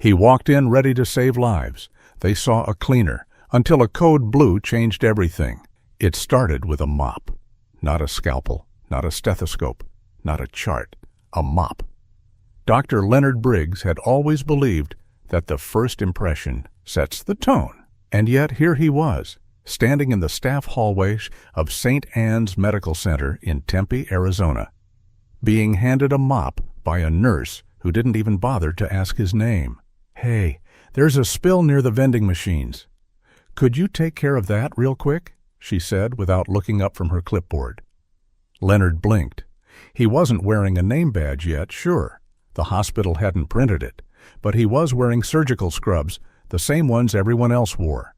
He walked in ready to save lives. They saw a cleaner, until a code blue changed everything. It started with a mop. Not a scalpel, not a stethoscope, not a chart. A mop. Dr. Leonard Briggs had always believed that the first impression sets the tone. And yet here he was, standing in the staff hallway of St. Anne's Medical Center in Tempe, Arizona, being handed a mop by a nurse who didn't even bother to ask his name. "Hey, there's a spill near the vending machines. Could you take care of that real quick?" she said without looking up from her clipboard. Leonard blinked. He wasn't wearing a name badge yet, sure. The hospital hadn't printed it, but he was wearing surgical scrubs, the same ones everyone else wore.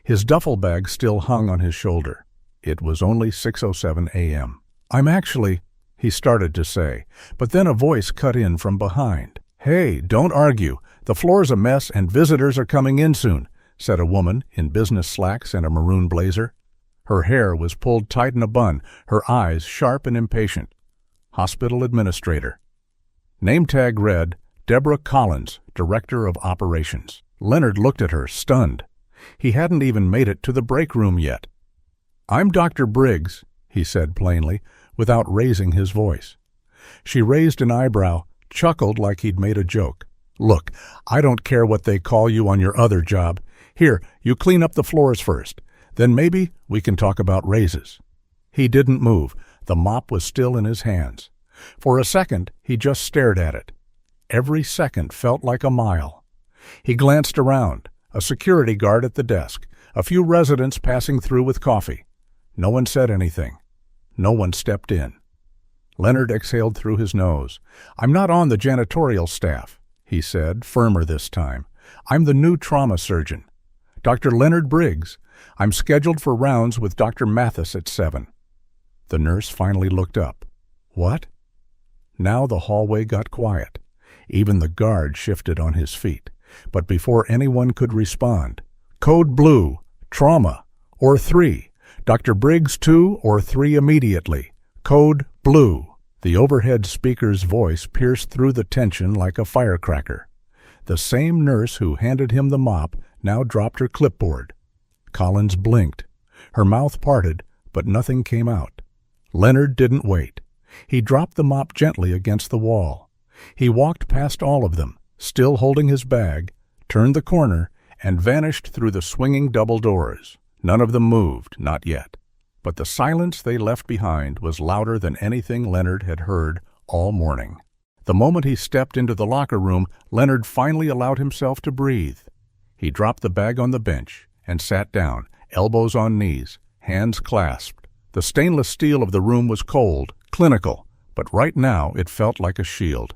His duffel bag still hung on his shoulder. It was only 6:07 a.m. "I'm actually," he started to say, but then a voice cut in from behind. "Hey, don't argue. The floor's a mess and visitors are coming in soon," said a woman in business slacks and a maroon blazer. Her hair was pulled tight in a bun, her eyes sharp and impatient. Hospital administrator. Name tag read, Deborah Collins, Director of Operations. Leonard looked at her, stunned. He hadn't even made it to the break room yet. "I'm Dr. Briggs," he said plainly, without raising his voice. She raised an eyebrow, chuckled like he'd made a joke. "Look, I don't care what they call you on your other job. Here, you clean up the floors first. Then maybe we can talk about raises." He didn't move. The mop was still in his hands. For a second, he just stared at it. Every second felt like a mile. He glanced around. A security guard at the desk. A few residents passing through with coffee. No one said anything. No one stepped in. Leonard exhaled through his nose. "I'm not on the janitorial staff," he said, firmer this time. "I'm the new trauma surgeon. Dr. Leonard Briggs. I'm scheduled for rounds with Dr. Mathis at 7. The nurse finally looked up. "What?" Now the hallway got quiet. Even the guard shifted on his feet. But before anyone could respond, "Code blue, trauma, or 3. Dr. Briggs 2 or 3 immediately. Code blue." The overhead speaker's voice pierced through the tension like a firecracker. The same nurse who handed him the mop now dropped her clipboard. Collins blinked. Her mouth parted, but nothing came out. Leonard didn't wait. He dropped the mop gently against the wall. He walked past all of them, still holding his bag, turned the corner, and vanished through the swinging double doors. None of them moved, not yet. But the silence they left behind was louder than anything Leonard had heard all morning. The moment he stepped into the locker room, Leonard finally allowed himself to breathe. He dropped the bag on the bench and sat down, elbows on knees, hands clasped. The stainless steel of the room was cold, clinical, but right now it felt like a shield.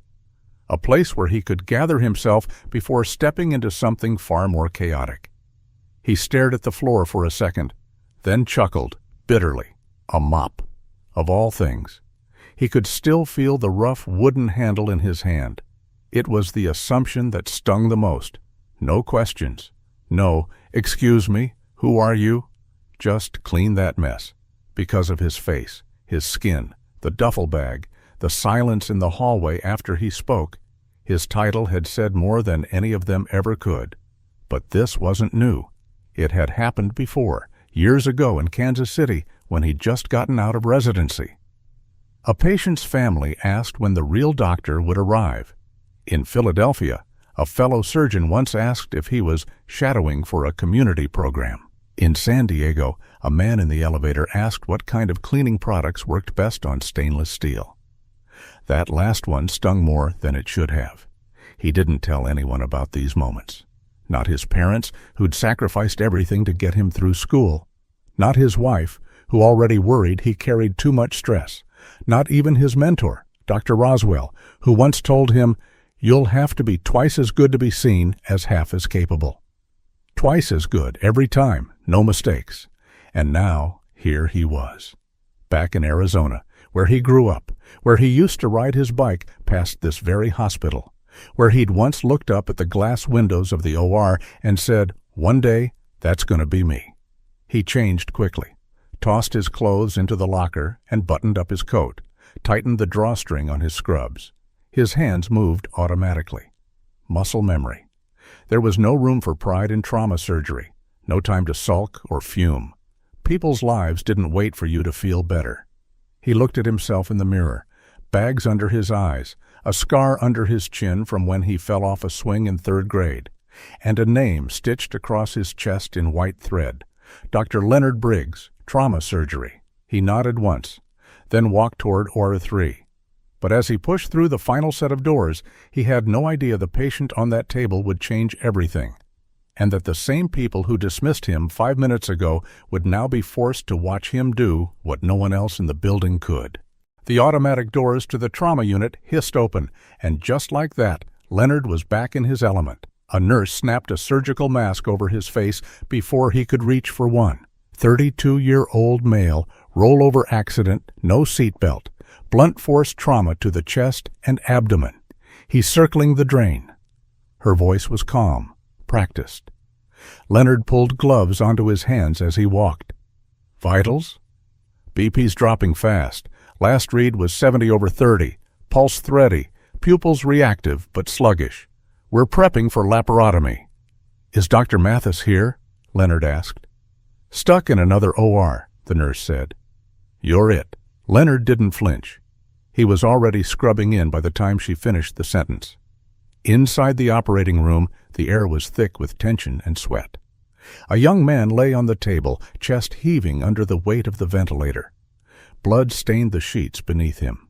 A place where he could gather himself before stepping into something far more chaotic. He stared at the floor for a second, then chuckled, bitterly. A mop. Of all things. He could still feel the rough wooden handle in his hand. It was the assumption that stung the most. No questions. No, "Excuse me, who are you?" Just clean that mess. Because of his face, his skin, the duffel bag, the silence in the hallway after he spoke. His title had said more than any of them ever could. But this wasn't new. It had happened before, years ago in Kansas City when he'd just gotten out of residency. A patient's family asked when the real doctor would arrive. In Philadelphia, a fellow surgeon once asked if he was shadowing for a community program. In San Diego, a man in the elevator asked what kind of cleaning products worked best on stainless steel. That last one stung more than it should have. He didn't tell anyone about these moments. Not his parents, who'd sacrificed everything to get him through school. Not his wife, who already worried he carried too much stress. Not even his mentor, Dr. Roswell, who once told him, "You'll have to be twice as good to be seen as half as capable." Twice as good every time, no mistakes. And now, here he was. Back in Arizona, where he grew up, where he used to ride his bike past this very hospital, where he'd once looked up at the glass windows of the OR and said, "One day, that's going to be me." He changed quickly, tossed his clothes into the locker and buttoned up his coat, tightened the drawstring on his scrubs. His hands moved automatically. Muscle memory. There was no room for pride in trauma surgery, no time to sulk or fume. People's lives didn't wait for you to feel better. He looked at himself in the mirror, bags under his eyes, a scar under his chin from when he fell off a swing in 3rd grade, and a name stitched across his chest in white thread. Dr. Leonard Briggs, trauma surgery. He nodded once, then walked toward Aura 3. But as he pushed through the final set of doors, he had no idea the patient on that table would change everything, and that the same people who dismissed him 5 minutes ago would now be forced to watch him do what no one else in the building could. The automatic doors to the trauma unit hissed open, and just like that, Leonard was back in his element. A nurse snapped a surgical mask over his face before he could reach for one. 32-year-old male, rollover accident, no seatbelt, blunt force trauma to the chest and abdomen. He's circling the drain. Her voice was calm, practiced. Leonard pulled gloves onto his hands as he walked. Vitals? BP's dropping fast. Last read was 70/30. Pulse thready. Pupils reactive but sluggish. We're prepping for laparotomy. Is Dr. Mathis here? Leonard asked. Stuck in another OR, the nurse said. You're it. Leonard didn't flinch. He was already scrubbing in by the time she finished the sentence. Inside the operating room, the air was thick with tension and sweat. A young man lay on the table, chest heaving under the weight of the ventilator. Blood stained the sheets beneath him.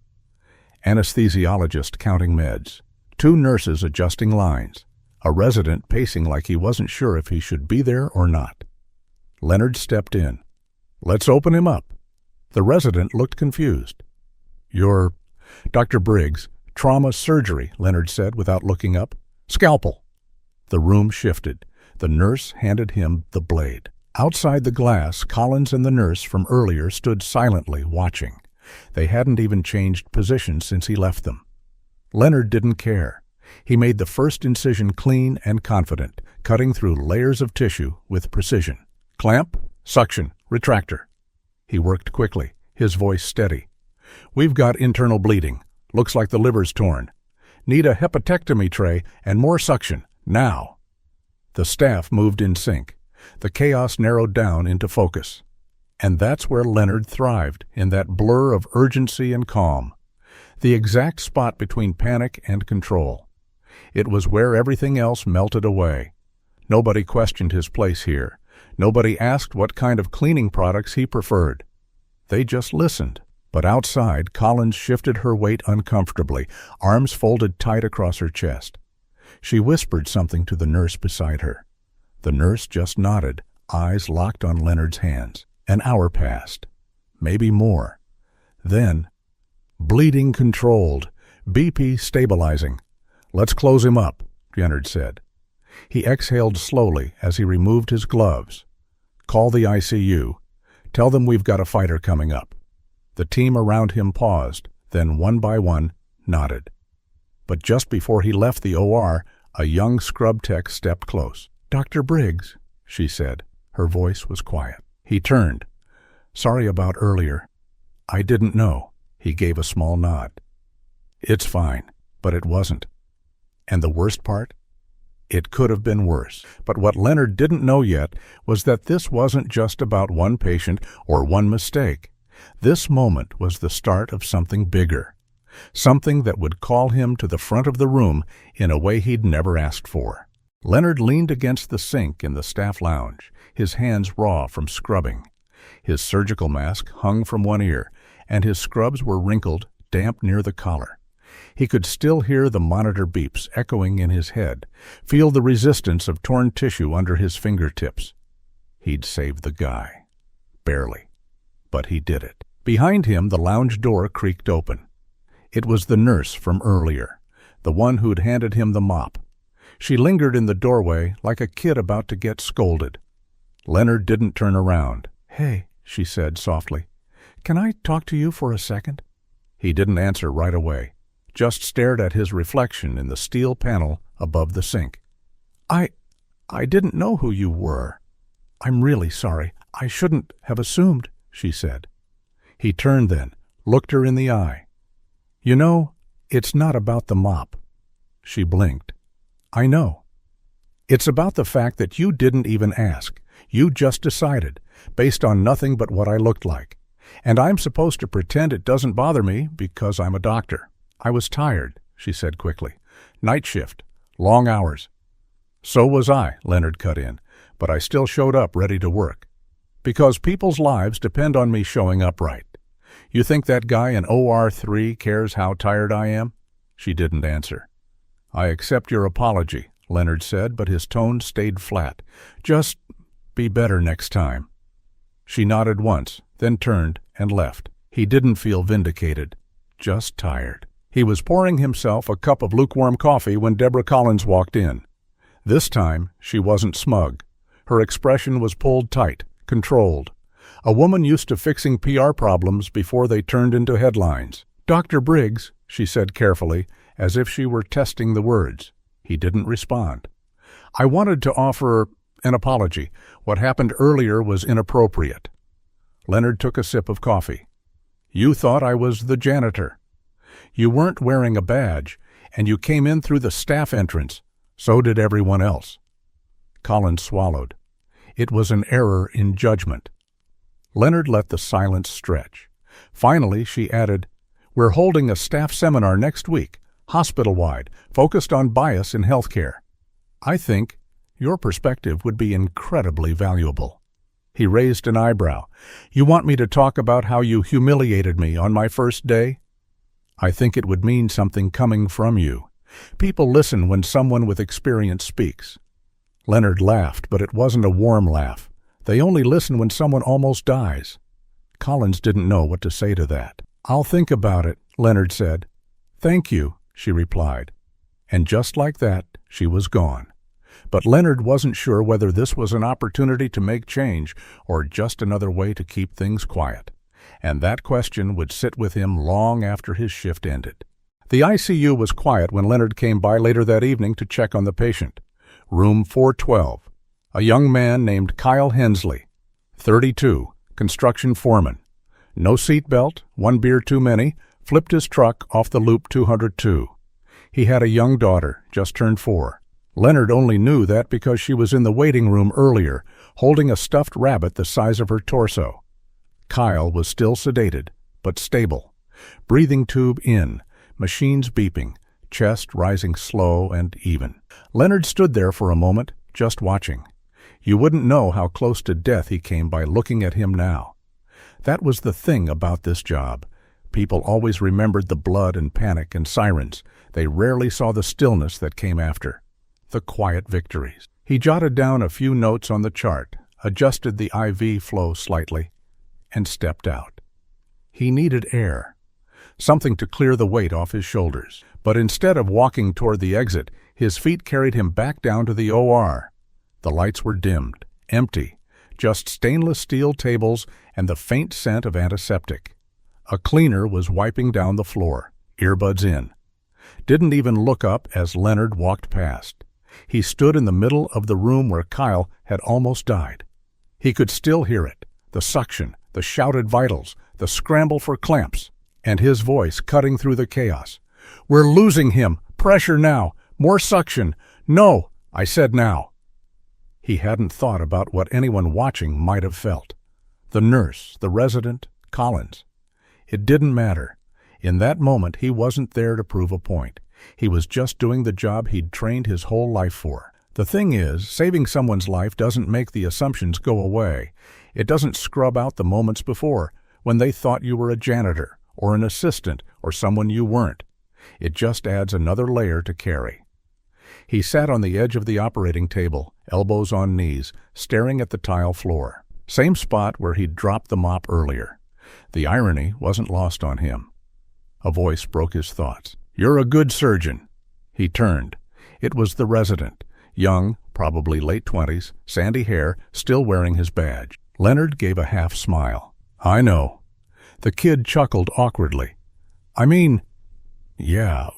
Anesthesiologist counting meds. 2 nurses adjusting lines. A resident pacing like he wasn't sure if he should be there or not. Leonard stepped in. Let's open him up. The resident looked confused. You're Dr. Briggs. Trauma surgery, Leonard said without looking up. Scalpel. The room shifted. The nurse handed him the blade. Outside the glass, Collins and the nurse from earlier stood silently watching. They hadn't even changed positions since he left them. Leonard didn't care. He made the first incision clean and confident, cutting through layers of tissue with precision. Clamp, suction, retractor. He worked quickly, his voice steady. We've got internal bleeding. Looks like the liver's torn. Need a hepatectomy tray and more suction, now. The staff moved in sync. The chaos narrowed down into focus. And that's where Leonard thrived, in that blur of urgency and calm. The exact spot between panic and control. It was where everything else melted away. Nobody questioned his place here. Nobody asked what kind of cleaning products he preferred. They just listened. But outside, Collins shifted her weight uncomfortably, arms folded tight across her chest. She whispered something to the nurse beside her. The nurse just nodded, eyes locked on Leonard's hands. An hour passed. Maybe more. Then, bleeding controlled, BP stabilizing. Let's close him up, Janitor said. He exhaled slowly as he removed his gloves. Call the ICU. Tell them we've got a fighter coming up. The team around him paused, then one by one nodded. But just before he left the OR, a young scrub tech stepped close. Dr. Briggs, she said. Her voice was quiet. He turned. Sorry about earlier. I didn't know. He gave a small nod. It's fine, but it wasn't. And the worst part? It could have been worse. But what Leonard didn't know yet was that this wasn't just about one patient or one mistake. This moment was the start of something bigger. Something that would call him to the front of the room in a way he'd never asked for. Leonard leaned against the sink in the staff lounge, his hands raw from scrubbing. His surgical mask hung from one ear, and his scrubs were wrinkled, damp near the collar. He could still hear the monitor beeps echoing in his head, feel the resistance of torn tissue under his fingertips. He'd saved the guy. Barely. But he did it. Behind him, the lounge door creaked open. It was the nurse from earlier, the one who'd handed him the mop. She lingered in the doorway like a kid about to get scolded. Leonard didn't turn around. Hey, she said softly. Can I talk to you for a second? He didn't answer right away, just stared at his reflection in the steel panel above the sink. I didn't know who you were. I'm really sorry. I shouldn't have assumed, she said. He turned then, looked her in the eye. You know, it's not about the mop. She blinked. I know. It's about the fact that you didn't even ask. You just decided, based on nothing but what I looked like. And I'm supposed to pretend it doesn't bother me because I'm a doctor. I was tired, she said quickly. Night shift. Long hours. So was I, Leonard cut in, but I still showed up ready to work. Because people's lives depend on me showing up right. You think that guy in OR 3 cares how tired I am? She didn't answer. I accept your apology, Leonard said, but his tone stayed flat. Just be better next time. She nodded once, then turned and left. He didn't feel vindicated, just tired. He was pouring himself a cup of lukewarm coffee when Deborah Collins walked in. This time, she wasn't smug. Her expression was pulled tight, controlled. A woman used to fixing PR problems before they turned into headlines. Dr. Briggs, she said carefully, as if she were testing the words. He didn't respond. I wanted to offer an apology. What happened earlier was inappropriate. Leonard took a sip of coffee. You thought I was the janitor. You weren't wearing a badge, and you came in through the staff entrance. So did everyone else. Collins swallowed. It was an error in judgment. Leonard let the silence stretch. Finally, she added, We're holding a staff seminar next week, hospital-wide, focused on bias in healthcare. I think your perspective would be incredibly valuable. He raised an eyebrow. You want me to talk about how you humiliated me on my first day? I think it would mean something coming from you. People listen when someone with experience speaks. Leonard laughed, but it wasn't a warm laugh. They only listen when someone almost dies. Collins didn't know what to say to that. I'll think about it, Leonard said. Thank you, she replied. And just like that, she was gone. But Leonard wasn't sure whether this was an opportunity to make change or just another way to keep things quiet. And that question would sit with him long after his shift ended. The ICU was quiet when Leonard came by later that evening to check on the patient. Room 412. A young man named Kyle Hensley, 32, construction foreman. No seatbelt, one beer too many, flipped his truck off the Loop 202. He had a young daughter, just turned 4. Leonard only knew that because she was in the waiting room earlier, holding a stuffed rabbit the size of her torso. Kyle was still sedated, but stable. Breathing tube in, machines beeping, chest rising slow and even. Leonard stood there for a moment, just watching. You wouldn't know how close to death he came by looking at him now. That was the thing about this job. People always remembered the blood and panic and sirens. They rarely saw the stillness that came after. The quiet victories. He jotted down a few notes on the chart, adjusted the IV flow slightly, and stepped out. He needed air, something to clear the weight off his shoulders. But instead of walking toward the exit, his feet carried him back down to the OR. The lights were dimmed, empty, just stainless steel tables and the faint scent of antiseptic. A cleaner was wiping down the floor, earbuds in. Didn't even look up as Leonard walked past. He stood in the middle of the room where Kyle had almost died. He could still hear it, the suction, the shouted vitals, the scramble for clamps, and his voice cutting through the chaos. We're losing him. Pressure now. More suction. No, I said now. He hadn't thought about what anyone watching might have felt. The nurse, the resident, Collins. It didn't matter. In that moment, he wasn't there to prove a point. He was just doing the job he'd trained his whole life for. The thing is, saving someone's life doesn't make the assumptions go away. It doesn't scrub out the moments before, when they thought you were a janitor, or an assistant, or someone you weren't. It just adds another layer to carry. He sat on the edge of the operating table, elbows on knees, staring at the tile floor. Same spot where he'd dropped the mop earlier. The irony wasn't lost on him. A voice broke his thoughts. You're a good surgeon. He turned. It was the resident, young, probably late 20s, sandy hair, still wearing his badge. Leonard gave a half smile. I know. The kid chuckled awkwardly. I mean, yeah,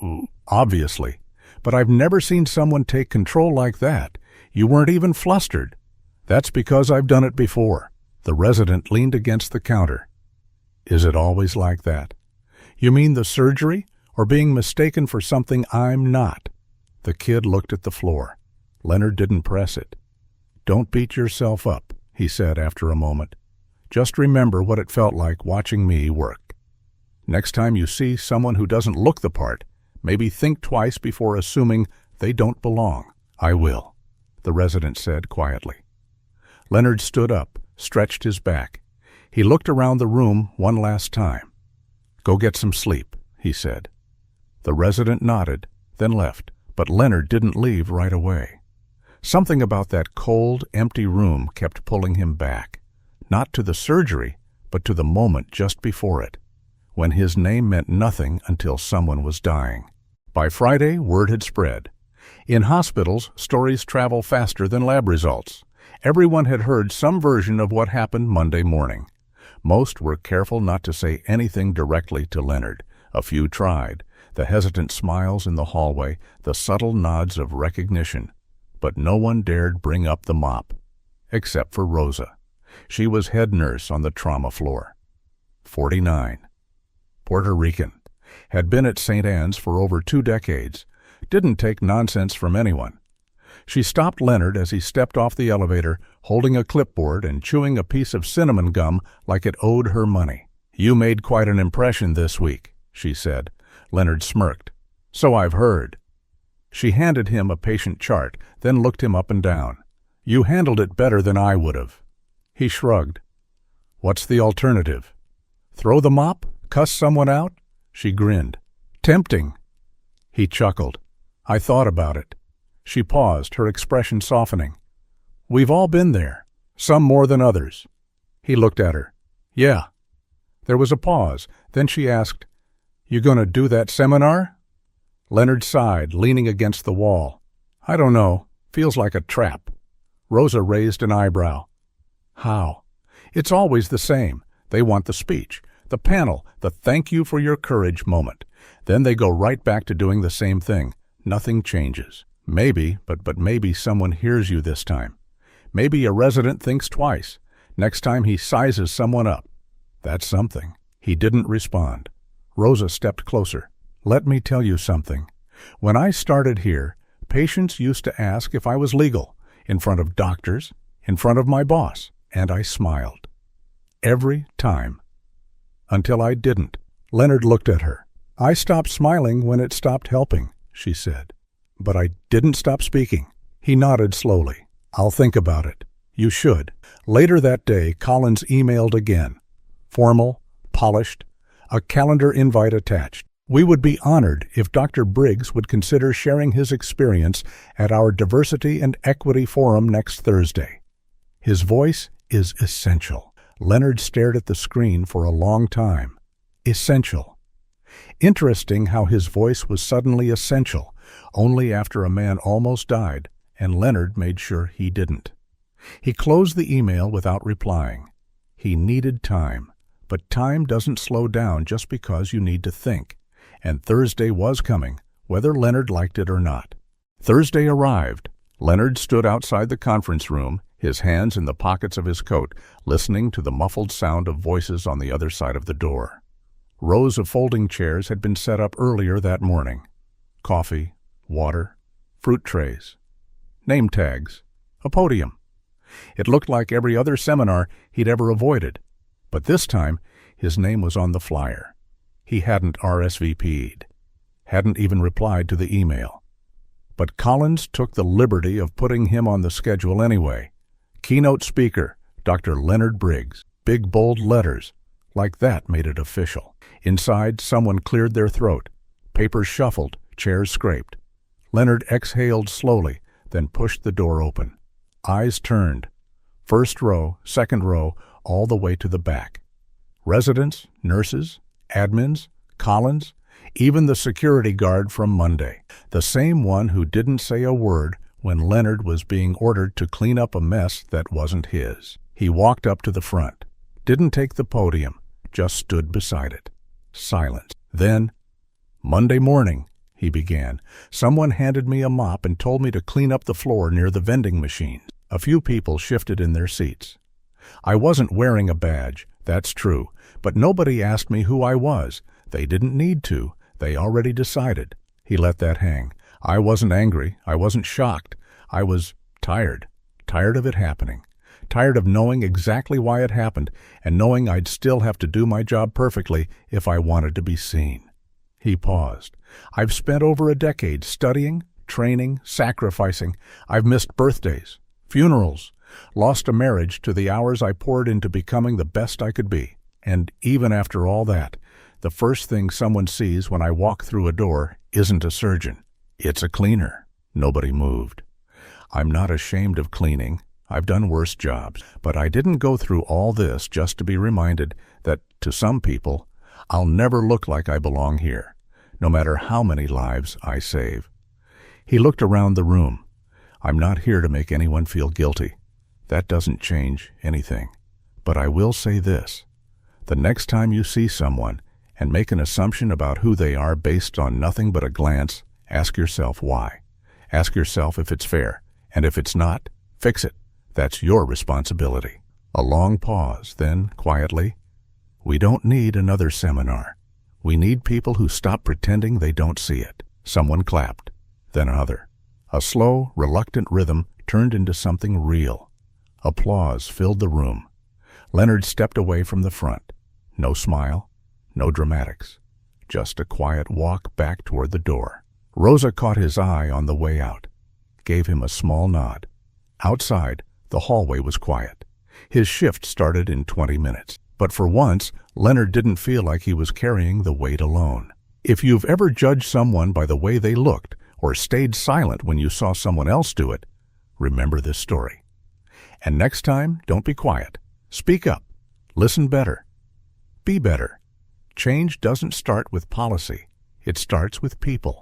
obviously. But I've never seen someone take control like that. You weren't even flustered. That's because I've done it before. The resident leaned against the counter. Is it always like that? You mean the surgery, or being mistaken for something I'm not? The kid looked at the floor. Leonard didn't press it. "Don't beat yourself up," he said after a moment. "Just remember what it felt like watching me work. Next time you see someone who doesn't look the part, maybe think twice before assuming they don't belong." "I will," the resident said quietly. Leonard stood up, stretched his back. He looked around the room one last time. "Go get some sleep," he said. The resident nodded, then left, but Leonard didn't leave right away. Something about that cold, empty room kept pulling him back, not to the surgery, but to the moment just before it, when his name meant nothing until someone was dying. By Friday, word had spread. In hospitals, stories travel faster than lab results. Everyone had heard some version of what happened Monday morning. Most were careful not to say anything directly to Leonard. A few tried, the hesitant smiles in the hallway, the subtle nods of recognition. But no one dared bring up the mop, except for Rosa. She was head nurse on the trauma floor. 49. Puerto Rican. Had been at St. Anne's for over 2 decades. Didn't take nonsense from anyone. She stopped Leonard as he stepped off the elevator, holding a clipboard and chewing a piece of cinnamon gum like it owed her money. "You made quite an impression this week," she said. Leonard smirked. "So I've heard." She handed him a patient chart, then looked him up and down. "You handled it better than I would have." He shrugged. "What's the alternative? Throw the mop? Cuss someone out?" She grinned. "Tempting." He chuckled. "I thought about it." She paused, her expression softening. "We've all been there, some more than others." He looked at her. "Yeah." There was a pause, then she asked, "You gonna do that seminar?" Leonard sighed, leaning against the wall. "I don't know. Feels like a trap." Rosa raised an eyebrow. "How?" "It's always the same. They want the speech, the panel, the thank you for your courage moment. Then they go right back to doing the same thing. Nothing changes. Maybe, but maybe someone hears you this time. Maybe a resident thinks twice. Next time he sizes someone up. That's something." He didn't respond. Rosa stepped closer. "Let me tell you something. When I started here, patients used to ask if I was legal, in front of doctors, in front of my boss, and I smiled. Every time. Until I didn't." Leonard looked at her. "I stopped smiling when it stopped helping," she said. "But I didn't stop speaking." He nodded slowly. "I'll think about it." "You should." Later that day, Collins emailed again. Formal, polished, a calendar invite attached. "We would be honored if Dr. Briggs would consider sharing his experience at our Diversity and Equity Forum next Thursday. His voice is essential." Leonard stared at the screen for a long time. Essential. Interesting how his voice was suddenly essential, only after a man almost died, and Leonard made sure he didn't. He closed the email without replying. He needed time, but time doesn't slow down just because you need to think. And Thursday was coming, whether Leonard liked it or not. Thursday arrived. Leonard stood outside the conference room, his hands in the pockets of his coat, listening to the muffled sound of voices on the other side of the door. Rows of folding chairs had been set up earlier that morning. Coffee, water, fruit trays, name tags, a podium. It looked like every other seminar he'd ever avoided, but this time his name was on the flyer. He hadn't RSVP'd, hadn't even replied to the email. But Collins took the liberty of putting him on the schedule anyway. Keynote speaker, Dr. Leonard Briggs. Big bold letters. Like that made it official. Inside, someone cleared their throat. Papers shuffled, chairs scraped. Leonard exhaled slowly, then pushed the door open. Eyes turned. First row, second row, all the way to the back. Residents, nurses, admins, Collins, even the security guard from Monday. The same one who didn't say a word when Leonard was being ordered to clean up a mess that wasn't his. He walked up to the front. Didn't take the podium, just stood beside it. Silence. Then, "Monday morning," he began, "someone handed me a mop and told me to clean up the floor near the vending machines." A few people shifted in their seats. "I wasn't wearing a badge, that's true, but nobody asked me who I was. They didn't need to. They already decided." He let that hang. "I wasn't angry. I wasn't shocked. I was tired of it happening, tired of knowing exactly why it happened and knowing I'd still have to do my job perfectly if I wanted to be seen. He paused. I've spent over a decade studying, training, sacrificing. I've missed birthdays, funerals, lost a marriage to the hours I poured into becoming the best I could be. And even after all that, the first thing someone sees when I walk through a door isn't a surgeon. It's a cleaner. Nobody moved. I'm not ashamed of cleaning. I've done worse jobs. But I didn't go through all this just to be reminded that, to some people, I'll never look like I belong here, no matter how many lives I save. He looked around the room. I'm not here to make anyone feel guilty. That doesn't change anything. But I will say this. The next time you see someone and make an assumption about who they are based on nothing but a glance, ask yourself why. Ask yourself if it's fair, and if it's not, fix it. That's your responsibility. A long pause, then, quietly, we don't need another seminar. We need people who stop pretending they don't see it. Someone clapped, then another. A slow, reluctant rhythm turned into something real. Applause filled the room. Leonard stepped away from the front. No smile, no dramatics. Just a quiet walk back toward the door. Rosa caught his eye on the way out, gave him a small nod. Outside, the hallway was quiet. His shift started in 20 minutes. But for once, Leonard didn't feel like he was carrying the weight alone. If you've ever judged someone by the way they looked or stayed silent when you saw someone else do it, remember this story. And next time, don't be quiet. Speak up. Listen better. Be better. Change doesn't start with policy. It starts with people.